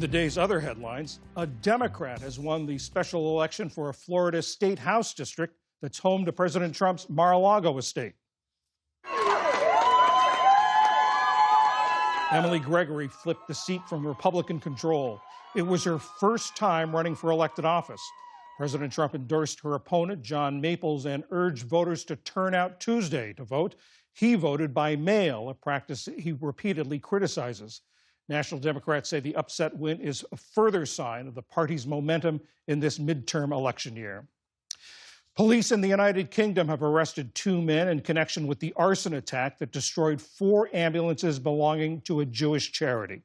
The day's other headlines: a Democrat has won the special election for a Florida state house district that's home to President Trump's Mar-a-Lago estate. Emily Gregory flipped the seat from Republican control. It was her first time running for elected office. President Trump endorsed her opponent, John Maples, and urged voters to turn out Tuesday to vote. He voted by mail, a practice he repeatedly criticizes. National Democrats say the upset win is a further sign of the party's momentum in this midterm election year. Police in the United Kingdom have arrested 2 men in connection with the arson attack that destroyed 4 ambulances belonging to a Jewish charity.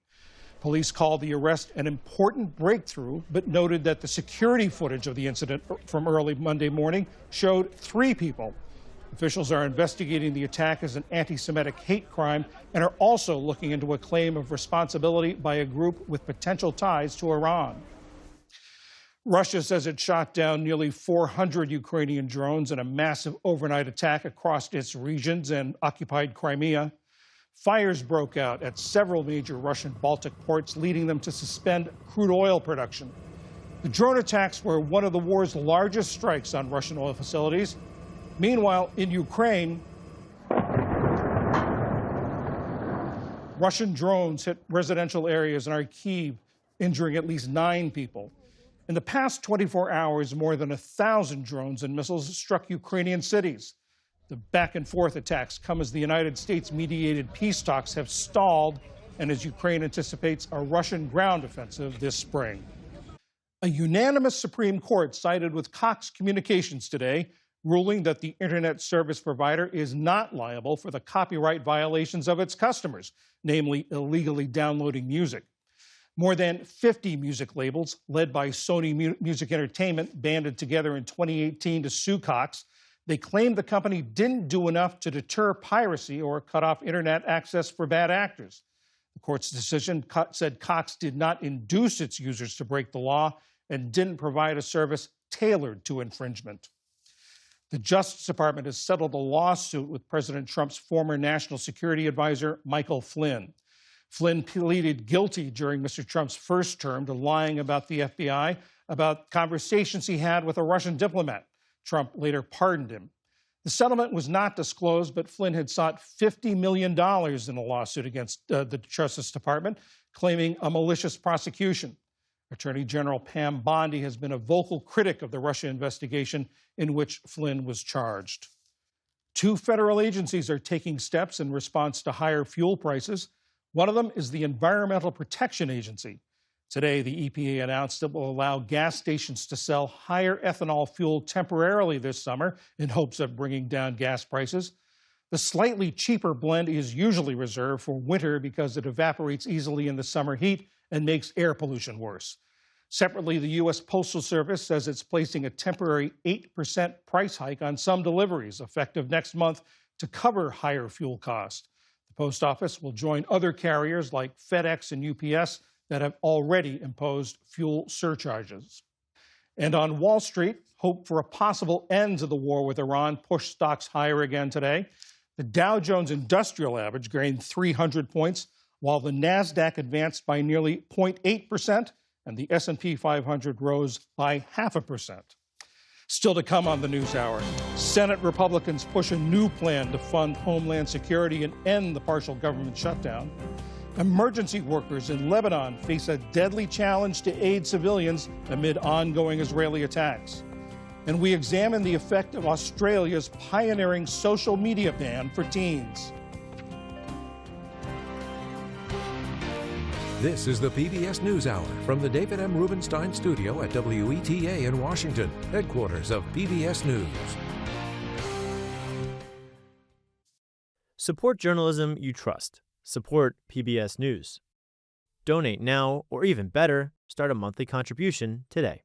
Police called the arrest an important breakthrough, but noted that the security footage of the incident from early Monday morning showed 3 people. Officials are investigating the attack as an anti-Semitic hate crime and are also looking into a claim of responsibility by a group with potential ties to Iran. Russia says it shot down nearly 400 Ukrainian drones in a massive overnight attack across its regions and occupied Crimea. Fires broke out at several major Russian Baltic ports, leading them to suspend crude oil production. The drone attacks were one of the war's largest strikes on Russian oil facilities. Meanwhile, in Ukraine, Russian drones hit residential areas in Kyiv, injuring at least 9 people. In the past 24 hours, more than 1,000 drones and missiles struck Ukrainian cities. The back-and-forth attacks come as the United States-mediated peace talks have stalled and as Ukraine anticipates a Russian ground offensive this spring. A unanimous Supreme Court sided with Cox Communications today, ruling that the internet service provider is not liable for the copyright violations of its customers, namely illegally downloading music. More than 50 music labels, led by Sony Music Entertainment, banded together in 2018 to sue Cox. They claimed the company didn't do enough to deter piracy or cut off internet access for bad actors. The court's decision said Cox did not induce its users to break the law and didn't provide a service tailored to infringement. The Justice Department has settled a lawsuit with President Trump's former national security advisor, Michael Flynn. Flynn pleaded guilty during Mr. Trump's first term to lying about the FBI about conversations he had with a Russian diplomat. Trump later pardoned him. The settlement was not disclosed, but Flynn had sought $50 million in a lawsuit against the Justice Department, claiming a malicious prosecution. Attorney General Pam Bondi has been a vocal critic of the Russia investigation in which Flynn was charged. 2 federal agencies are taking steps in response to higher fuel prices. One of them is the Environmental Protection Agency. Today, the EPA announced it will allow gas stations to sell higher ethanol fuel temporarily this summer in hopes of bringing down gas prices. The slightly cheaper blend is usually reserved for winter because it evaporates easily in the summer heat and makes air pollution worse. Separately, the U.S. Postal Service says it's placing a temporary 8% price hike on some deliveries effective next month to cover higher fuel costs. The Post Office will join other carriers like FedEx and UPS that have already imposed fuel surcharges. And on Wall Street, hope for a possible end to the war with Iran pushed stocks higher again today. The Dow Jones Industrial Average gained 300 points, while the Nasdaq advanced by nearly 0.8%, and the S&P 500 rose by 0.5%. Still to come on the News Hour, Senate Republicans push a new plan to fund Homeland Security and end the partial government shutdown. Emergency workers in Lebanon face a deadly challenge to aid civilians amid ongoing Israeli attacks. And we examine the effect of Australia's pioneering social media ban for teens. This is the PBS News Hour from the David M. Rubenstein Studio at WETA in Washington, headquarters of PBS News. Support journalism you trust. Support PBS News. Donate now, or even better, start a monthly contribution today.